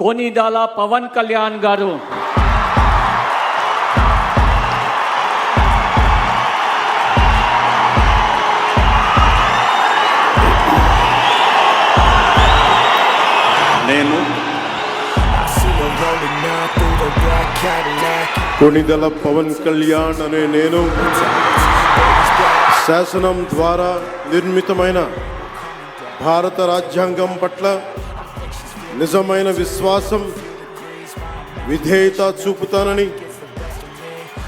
కొనిదల పవన్ కళ్యాణ్ గారు నేను కొనిదల పవన్ కళ్యాణ్ అనే నేను శాసనం ద్వారా నిర్మితమైన భారత రాజ్యాంగం పట్ల నిజమైన విశ్వాసం విధేయత చూపుతానని,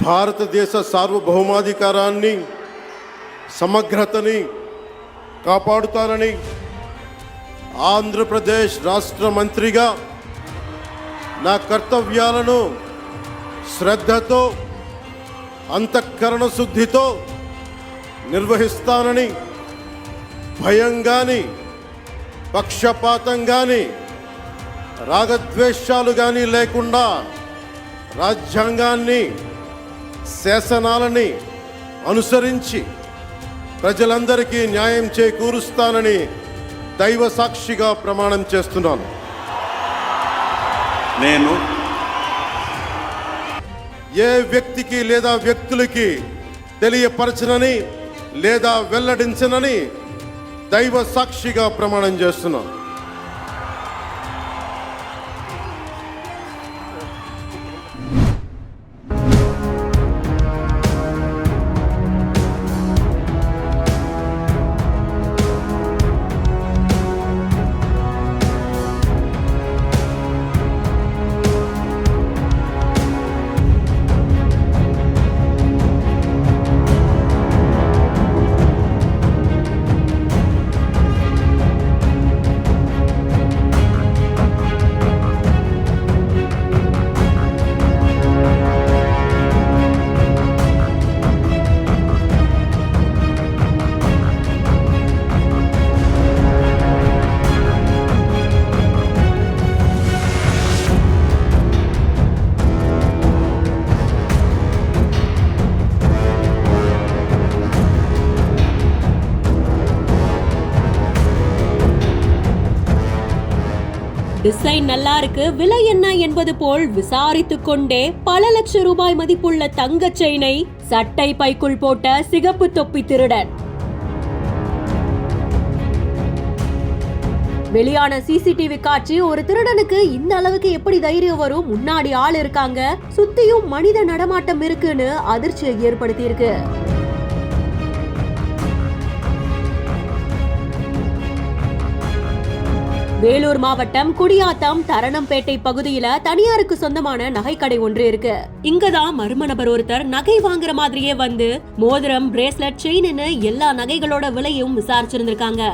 భారతదేశ సార్వభౌమాధికారాన్ని సమగ్రతని కాపాడుతానని, ఆంధ్రప్రదేశ్ రాష్ట్ర మంత్రిగా నా కర్తవ్యాలను శ్రద్ధతో అంతఃకరణ శుద్ధితో నిర్వహిస్తానని, భయం కానీ పక్షపాతం కానీ రాగద్వేషాలు కానీ లేకుండా రాజ్యాంగాన్ని శాసనాలని అనుసరించి ప్రజలందరికీ న్యాయం చేకూరుస్తానని దైవ సాక్షిగా ప్రమాణం చేస్తున్నాను. నేను ఏ వ్యక్తికి లేదా వ్యక్తులకి తెలియపరచనని లేదా వెల్లడించనని దైవ సాక్షిగా ప్రమాణం చేస్తున్నాను. டிசைன் நல்லா இருக்கு, விலை என்ன என்பது போல் விசாரித்துக் கொண்டே பல லட்சம் ரூபாய் மதிப்புள்ள தங்க செயினை சட்டை பைக்குள் போட்ட சிகப்பு தொப்பி திருடன். வெளியான சிசிடிவி காட்சி ஒரு திருடனுக்கு இந்த அளவுக்கு எப்படி தைரியம் வரும், முன்னாடி ஆள் இருக்காங்க, சுத்தியும் மனித நடமாட்டம் இருக்குன்னு அதிர்ச்சியை ஏற்படுத்தி இருக்கு. வேலூர் மாவட்டம் குடியாத்தம் தரணம்பேட்டை பகுதியில தனியாருக்கு சொந்தமான நகைக்கடை ஒன்று இருக்கு. இங்கதான் மர்ம நபர் ஒருத்தர் நகை வாங்குற மாதிரியே வந்து மோதிரம், பிரேஸ்லெட், செயின்னு எல்லா நகைகளோட விலையும் விசாரிச்சிருந்திருக்காங்க.